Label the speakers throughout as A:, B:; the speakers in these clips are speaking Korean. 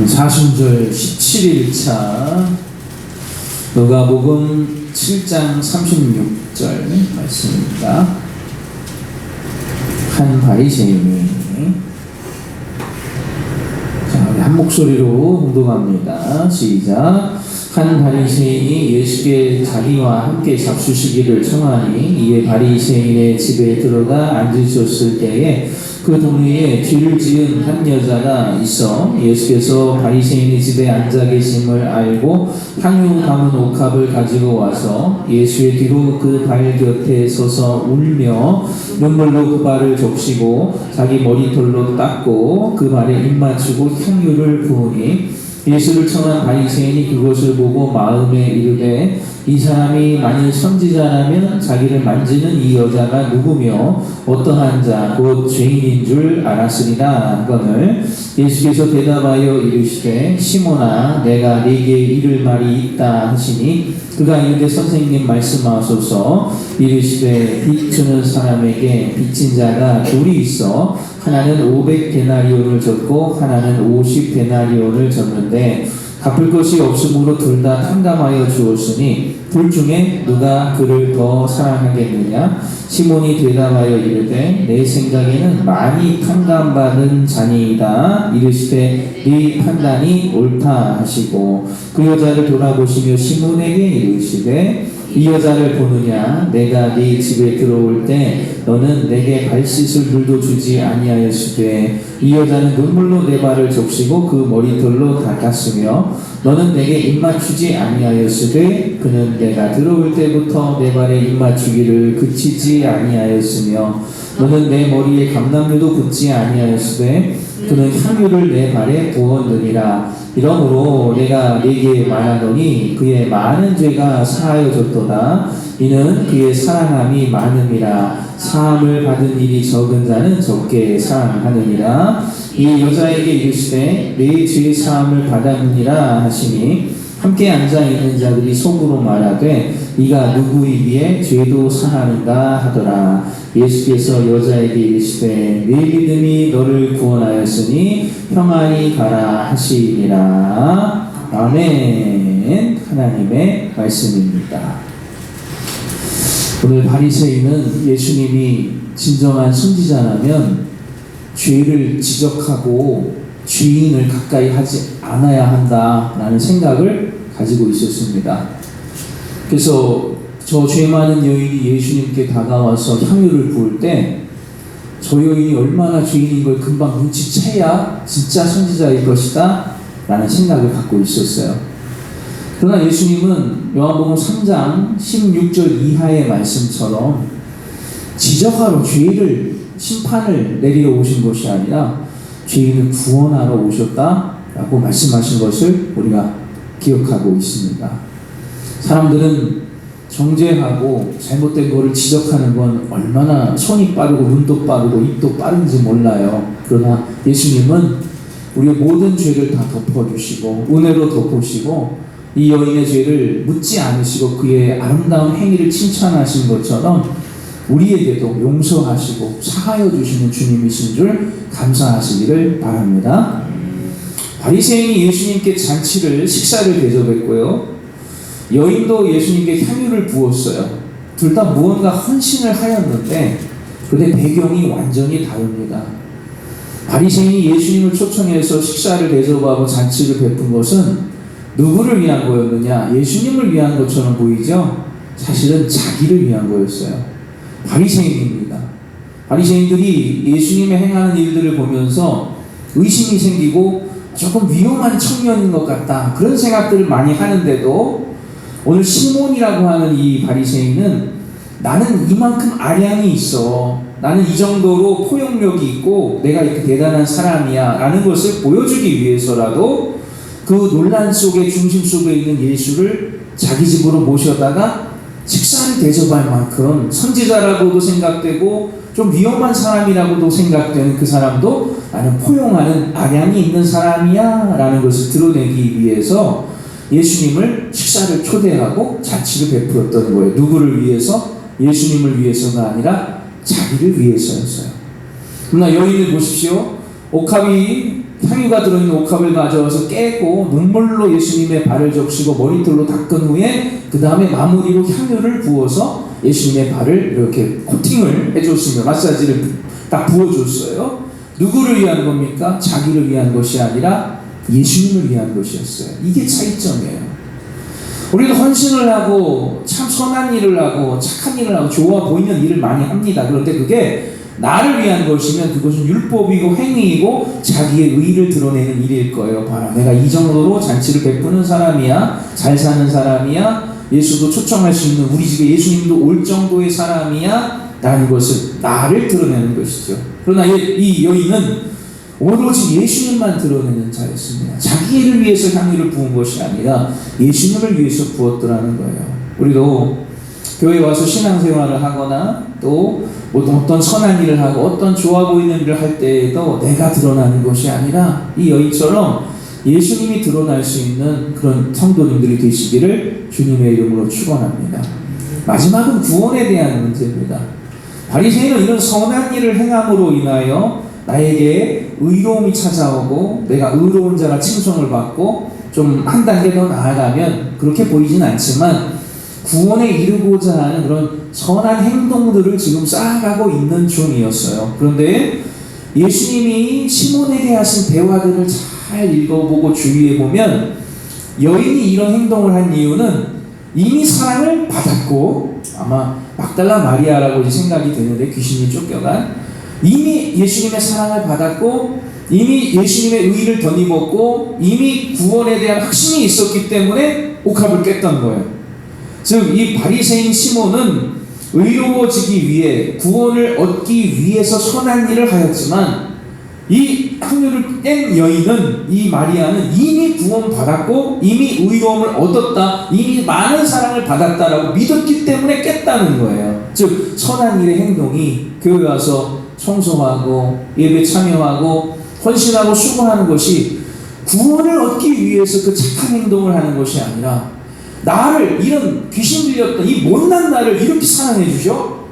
A: 사순절 17일차 누가복음 7장 36절 말씀입니다. 한 바리새인이 한 목소리로 공동합니다. 시작. 한 바리새인이 예수께 자기와 함께 잡수시기를 청하니 이에 바리새인의 집에 들어가 앉으셨을 때에 그 동네에 죄를 지은 한 여자가 있어 예수께서 바리새인의 집에 앉아 계심을 알고 향유 담은 옥합을 가지고 와서 예수의 뒤로 그 발 곁에 서서 울며 눈물로 그 발을 적시고 자기 머리털로 닦고 그 발에 입 맞추고 향유를 부으니 예수를 청한 바리새인이 그것을 보고 마음에 이르되 이 사람이 만일 선지자라면 자기를 만지는 이 여자가 누구며 어떠한 자 곧 죄인인 줄 알았으리라 하거늘 예수께서 대답하여 이르시되 시몬아 내가 네게 이를 말이 있다 하시니 그가 이르되 선생님 말씀하소서. 이르시되 빚 주는 사람에게 빚진 자가 둘이 있어 하나는 500데나리온을 줬고 하나는 50데나리온을 줬는데 갚을 것이 없으므로 둘 다 탕감하여 주었으니 둘 중에 누가 그를 더 사랑하겠느냐? 시몬이 대답하여 이르되 내 생각에는 많이 탕감받은 자니이다. 이르시되 네 판단이 옳다 하시고 그 여자를 돌아보시며 시몬에게 이르시되 이 여자를 보느냐? 내가 네 집에 들어올 때 너는 내게 발 씻을 물도 주지 아니하였으되 이 여자는 눈물로 내 발을 적시고 그 머리털로 닦았으며 너는 내게 입 맞추지 아니하였으되 그는 내가 들어올 때부터 내 발에 입 맞추기를 그치지 아니하였으며 너는 내 머리에 감람류도 붓지 아니하였으되 그는 향유를 내 발에 부었느니라. 이러므로 내가 네게 말하노니 그의 많은 죄가 사하여졌도다. 이는 그의 사랑함이 많음이라. 사함을 받은 일이 적은 자는 적게 사랑하느니라. 이 여자에게 이르시되 네 죄 사함을 받았느니라 하시니 함께 앉아있는 자들이 속으로 말하되 이가 누구이기에 죄도 사하는가 하더라. 예수께서 여자에게 이르시되 네 믿음이 너를 구원하였으니 평안히 가라 하시니라. 아멘. 하나님의 말씀입니다. 오늘 바리새인은 예수님이 진정한 선지자라면 죄를 지적하고 죄인을 가까이 하지 않아야 한다라는 생각을 가지고 있었습니다. 그래서 저 죄 많은 여인이 예수님께 다가와서 향유를 부을 때 저 여인이 얼마나 죄인인 걸 금방 눈치채야 진짜 선지자일 것이다 라는 생각을 갖고 있었어요. 그러나 예수님은 요한복음 3장 16절 이하의 말씀처럼 지적하러 죄를 심판을 내리러 오신 것이 아니라 죄인을 구원하러 오셨다라고 말씀하신 것을 우리가 기억하고 있습니다. 사람들은 정죄하고 잘못된 것을 지적하는 건 얼마나 손이 빠르고 눈도 빠르고 입도 빠른지 몰라요. 그러나 예수님은 우리의 모든 죄를 다 덮어주시고 은혜로 덮으시고 이 여인의 죄를 묻지 않으시고 그의 아름다운 행위를 칭찬하신 것처럼 우리에게도 용서하시고 사하여 주시는 주님이신 줄 감사하시기를 바랍니다. 바리새인이 예수님께 식사를 대접했고요. 여인도 예수님께 향유를 부었어요. 둘 다 무언가 헌신을 하였는데 그런데 배경이 완전히 다릅니다. 바리새인이 예수님을 초청해서 식사를 대접하고 잔치를 베푼 것은 누구를 위한 거였느냐? 예수님을 위한 것처럼 보이죠? 사실은 자기를 위한 거였어요. 바리새인입니다. 바리새인들이 예수님의 행하는 일들을 보면서 의심이 생기고 조금 위험한 청년인 것 같다 그런 생각들을 많이 하는데도 오늘 시몬이라고 하는 이 바리새인은 나는 이만큼 아량이 있어, 나는 이 정도로 포용력이 있고 내가 이렇게 대단한 사람이야 라는 것을 보여주기 위해서라도 그 논란 속에 중심 속에 있는 예수를 자기 집으로 모셔다가 식사를 대접할 만큼 선지자라고도 생각되고 좀 위험한 사람이라고도 생각되는 그 사람도 나는 포용하는 아량이 있는 사람이야 라는 것을 드러내기 위해서 예수님을 식사를 초대하고 잔치를 베풀었던 거예요. 누구를 위해서? 예수님을 위해서가 아니라 자기를 위해서였어요. 그러나 여인을 보십시오. 옥합이 향유가 들어있는 옥합을 가져와서 깨고 눈물로 예수님의 발을 적시고 머리털로 닦은 후에 그 다음에 마무리로 향유를 부어서 예수님의 발을 이렇게 코팅을 해줬으며 마사지를 딱 부어줬어요. 누구를 위한 겁니까? 자기를 위한 것이 아니라 예수님을 위한 것이었어요. 이게 차이점이에요. 우리도 헌신을 하고 참 선한 일을 하고 착한 일을 하고 좋아 보이는 일을 많이 합니다. 그런데 그게 나를 위한 것이면 그것은 율법이고 행위이고 자기의 의의를 드러내는 일일 거예요. 봐라, 내가 이 정도로 잔치를 베푸는 사람이야, 잘 사는 사람이야, 예수도 초청할 수 있는, 우리 집에 예수님도 올 정도의 사람이야, 라는 것을 나를 드러내는 것이죠. 그러나 이 여인은 오로지 예수님만 드러내는 자였습니다. 자기를 위해서 향유를 부은 것이 아니라 예수님을 위해서 부었더라는 거예요. 우리도 교회에 와서 신앙생활을 하거나 또 어떤 선한 일을 하고 어떤 좋아 보이는 일을 할 때에도 내가 드러나는 것이 아니라 이 여인처럼 예수님이 드러날 수 있는 그런 성도님들이 되시기를 주님의 이름으로 축원합니다. 마지막은 구원에 대한 문제입니다. 바리새인은 이런 선한 일을 행함으로 인하여 나에게 의로움이 찾아오고 내가 의로운 자라 칭송을 받고 좀 한 단계 더 나아가면 그렇게 보이진 않지만 구원에 이르고자 하는 그런 선한 행동들을 지금 쌓아가고 있는 중이었어요. 그런데 예수님이 시몬에게 하신 대화들을 잘 읽어보고 주의해보면 여인이 이런 행동을 한 이유는 이미 사랑을 받았고, 아마 막달라 마리아라고 생각이 되는데 귀신이 쫓겨간, 이미 예수님의 사랑을 받았고 이미 예수님의 의의를 덧입었고 이미 구원에 대한 확신이 있었기 때문에 옥합을 깼던 거예요. 즉 이 바리새인 시몬은 의로워지기 위해 구원을 얻기 위해서 선한 일을 하였지만 이 향유를 깬 여인은, 이 마리아는 이미 구원받았고 이미 의로움을 얻었다, 이미 많은 사랑을 받았다라고 믿었기 때문에 깼다는 거예요. 즉 선한 일의 행동이 교회 와서 청소하고 예배 참여하고 헌신하고 수고하는 것이 구원을 얻기 위해서 그 착한 행동을 하는 것이 아니라 나를, 이런 귀신 들렸던 이 못난 나를 이렇게 사랑해 주셔?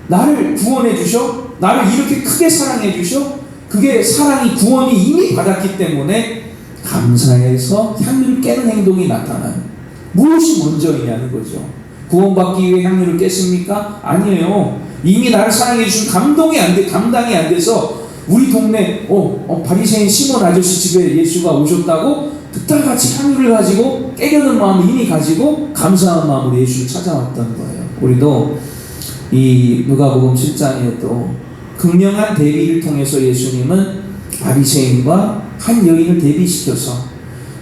A: 나를 구원해 주셔? 나를 이렇게 크게 사랑해 주셔? 그게 사랑이, 구원이 이미 받았기 때문에 감사해서 향유를 깨는 행동이 나타나는, 무엇이 먼저이냐는 거죠. 구원받기 위해 향유를 깼습니까? 아니에요. 이미 나를 사랑해 주신 감당이 안 돼서 우리 동네 바리새인 시몬 아저씨 집에 예수가 오셨다고 그딸같이 향유를 가지고 깨려는 마음을 이미 가지고 감사한 마음으로 예수를 찾아왔던 거예요. 우리도 이 누가복음 7장에도 극명한 대비를 통해서 예수님은 바리새인과 한 여인을 대비시켜서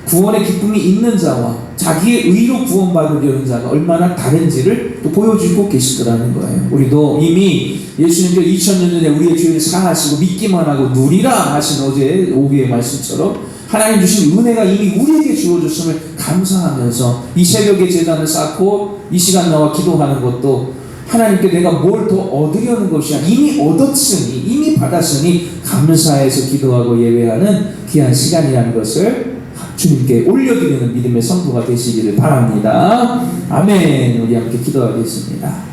A: 구원의 기쁨이 있는 자와 자기의 의로 구원받으려는 자가 얼마나 다른지를 또 보여주고 계시더라는 거예요. 우리도 이미 예수님께서 2000년 전에 우리의 죄를 사하시고 믿기만 하고 누리라 하신 어제 오후의 말씀처럼 하나님 주신 은혜가 이미 우리에게 주어졌음을 감사하면서 이 새벽에 제단을 쌓고 이 시간 나와 기도하는 것도 하나님께 내가 뭘 더 얻으려는 것이 아니라 이미 얻었으니, 이미 받았으니 감사해서 기도하고 예배하는 귀한 시간이라는 것을 주님께 올려드리는 믿음의 성도가 되시기를 바랍니다. 아멘. 우리 함께 기도하겠습니다.